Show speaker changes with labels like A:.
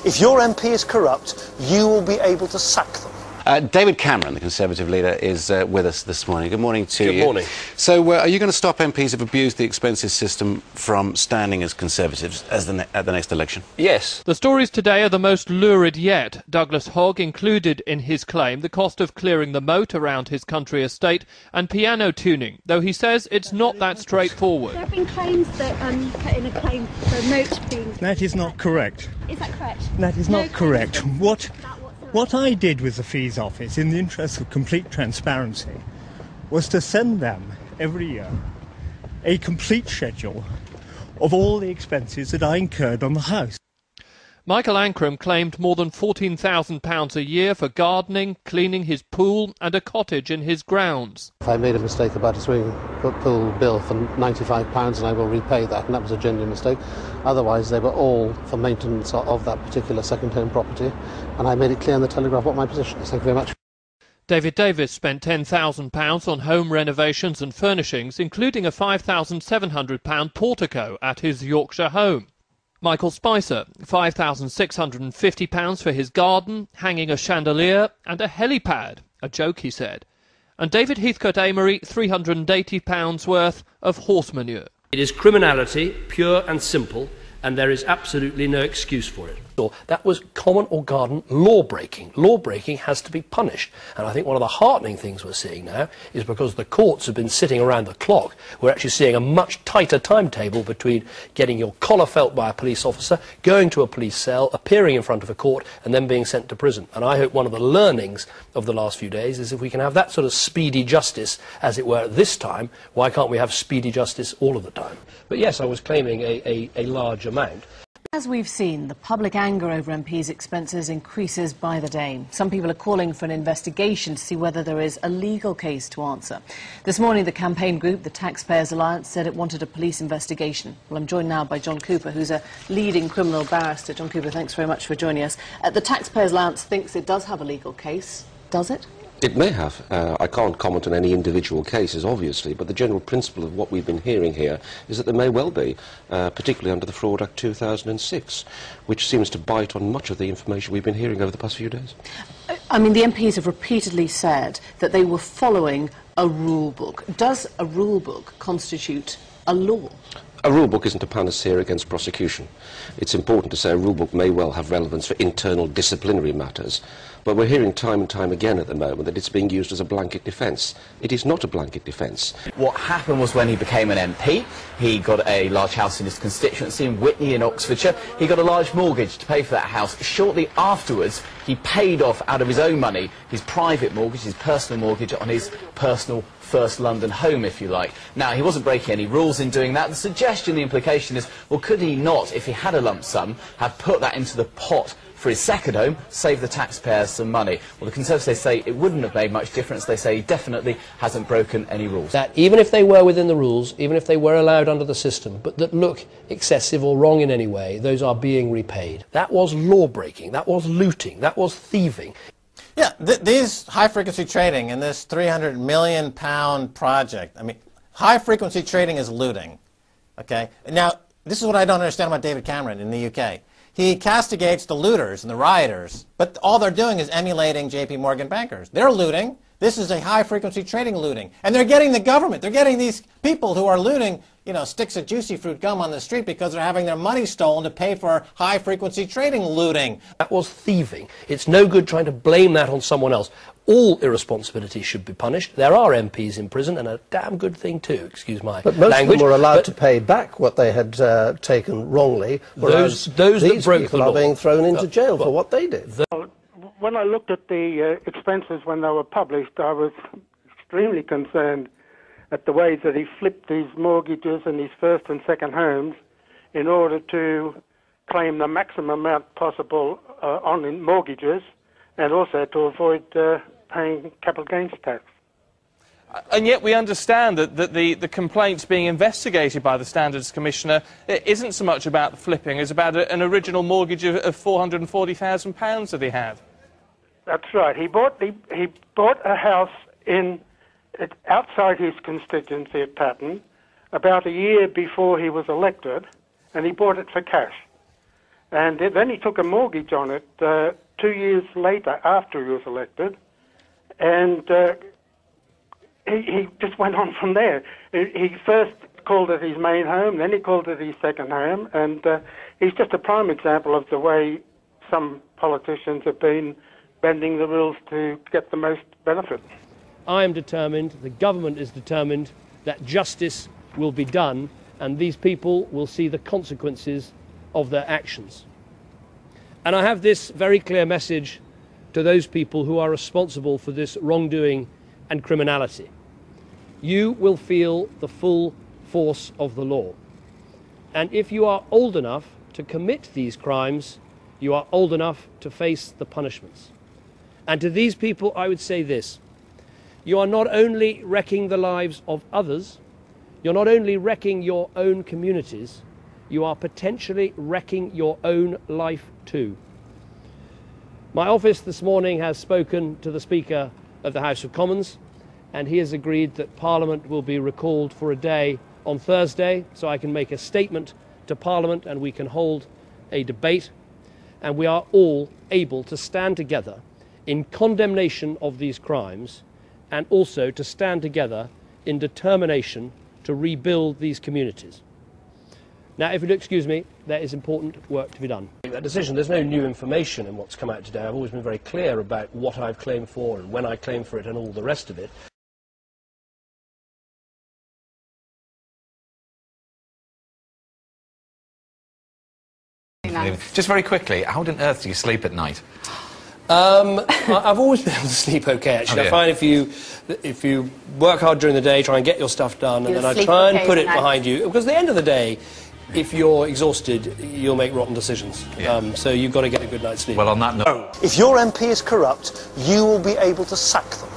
A: If your MP is corrupt, you will be able to sack them.
B: David Cameron, the Conservative leader, is with us this morning. Good morning to you.
C: Good morning.
B: So, are you going to stop MPs who've abused the expenses system from standing as Conservatives as at the next election?
C: Yes.
D: The stories today are the most lurid yet. Douglas Hogg included in his claim the cost of clearing the moat around his country estate and piano tuning, though he says it's not that straightforward.
E: There have been claims that put in a claim for a moat being...
F: That is not correct.
E: Is that correct?
F: That is not correct. What I did with the Fees Office, in the interest of complete transparency, was to send them every year a complete schedule of all the expenses that I incurred on the house.
D: Michael Ancram claimed more than £14,000 a year for gardening, cleaning his pool and a cottage in his grounds.
G: If I made a mistake about a swimming pool bill for £95 and I will repay that, and that was a genuine mistake. Otherwise they were all for maintenance of that particular second-home property, and I made it clear in the Telegraph what my position is. Thank you very much.
D: David Davis spent £10,000 on home renovations and furnishings, including a £5,700 portico at his Yorkshire home. Michael Spicer, £5,650 for his garden, hanging a chandelier and a helipad, a joke he said. And David Heathcote Amory, £380 worth of horse manure.
C: It is criminality, pure and simple, and there is absolutely no excuse for it. That was common or garden law breaking. Law breaking has to be punished. And I think one of the heartening things we're seeing now is because the courts have been sitting around the clock, we're actually seeing a much tighter timetable between getting your collar felt by a police officer, going to a police cell, appearing in front of a court, and then being sent to prison. And I hope one of the learnings of the last few days is if we can have that sort of speedy justice, as it were, at this time, why can't we have speedy justice all of the time? But yes, I was claiming a large amount.
H: As we've seen, the public anger over MPs' expenses increases by the day. Some people are calling for an investigation to see whether there is a legal case to answer. This morning, the campaign group, the Taxpayers Alliance, said it wanted a police investigation. Well, I'm joined now by John Cooper, who's a leading criminal barrister. John Cooper, thanks very much for joining us. The Taxpayers Alliance thinks it does have a legal case. Does it?
I: It may have. I can't comment on any individual cases, obviously, but the general principle of what we've been hearing here is that there may well be, particularly under the Fraud Act 2006, which seems to bite on much of the information we've been hearing over the past few days.
H: I mean, the MPs have repeatedly said that they were following a rule book. Does a rule book constitute a law?
I: A rule book isn't a panacea against prosecution. It's important to say a rule book may well have relevance for internal disciplinary matters, but we're hearing time and time again at the moment that it's being used as a blanket defence. It is not a blanket defence.
J: What happened was when he became an MP, he got a large house in his constituency in Witney in Oxfordshire. He got a large mortgage to pay for that house. Shortly afterwards, he paid off out of his own money his private mortgage, his personal mortgage on his personal first London home, if you like. Now, he wasn't breaking any rules in doing that. The suggestion, the implication is, well, could he not, if he had a lump sum, have put that into the pot for his second home, save the taxpayers some money? Well, the Conservatives, they say it wouldn't have made much difference. They say he definitely hasn't broken any rules.
C: That even if they were within the rules, even if they were allowed under the system, but that look excessive or wrong in any way, those are being repaid. That was law breaking, that was looting, that was thieving.
K: Yeah, these high-frequency trading and this £300 million project, I mean, high-frequency trading is looting, okay? Now, this is what I don't understand about David Cameron in the UK. He castigates the looters and the rioters, but all they're doing is emulating J.P. Morgan bankers. They're looting. This is a high-frequency trading looting. And they're getting the government. They're getting these people who are looting, you know, sticks of juicy fruit gum on the street because they're having their money stolen to pay for high-frequency trading looting.
C: That was thieving. It's no good trying to blame that on someone else. All irresponsibility should be punished. There are MPs in prison, and a damn good thing too, excuse my language.
G: But most of them were allowed to pay back what they had taken wrongly, whereas
C: those
G: these
C: that broke
G: people
C: the law
G: are being thrown into jail for what they did.
L: When I looked at the expenses when they were published, I was extremely concerned at the way that he flipped these mortgages and his first and second homes in order to claim the maximum amount possible on mortgages and also to avoid paying capital gains tax.
M: And yet we understand that the complaints being investigated by the Standards Commissioner isn't so much about the flipping as about an original mortgage of £440,000 that he had.
L: That's right. He bought a house outside his constituency at Patton about a year before he was elected, and he bought it for cash. And then he took a mortgage on it 2 years later, after he was elected, and he just went on from there. He first called it his main home, then he called it his second home, and he's just a prime example of the way some politicians have been bending the rules to get the most benefit.
C: I am determined, the government is determined, that justice will be done and these people will see the consequences of their actions. And I have this very clear message to those people who are responsible for this wrongdoing and criminality. You will feel the full force of the law. And if you are old enough to commit these crimes, you are old enough to face the punishments. And to these people, I would say this: you are not only wrecking the lives of others, you're not only wrecking your own communities, you are potentially wrecking your own life too. My office this morning has spoken to the Speaker of the House of Commons, and he has agreed that Parliament will be recalled for a day on Thursday, so I can make a statement to Parliament and we can hold a debate, and we are all able to stand together in condemnation of these crimes and also to stand together in determination to rebuild these communities. Now, if you'll excuse me, there is important work to be done. That decision, there's no new information in what's come out today. I've always been very clear about what I've claimed for and when I claimed for it and all the rest of it.
N: Just very quickly, how on earth do you sleep at night?
C: I've always been able to sleep okay, actually.
N: Oh, yeah.
C: I find if you work hard during the day, try and get your stuff done, and then I try and put it behind you, because at the end of the day, if you're exhausted, you'll make rotten decisions. Yeah. So you've got to get a good night's sleep.
N: Well, on that note...
A: If your MP is corrupt, you will be able to sack them.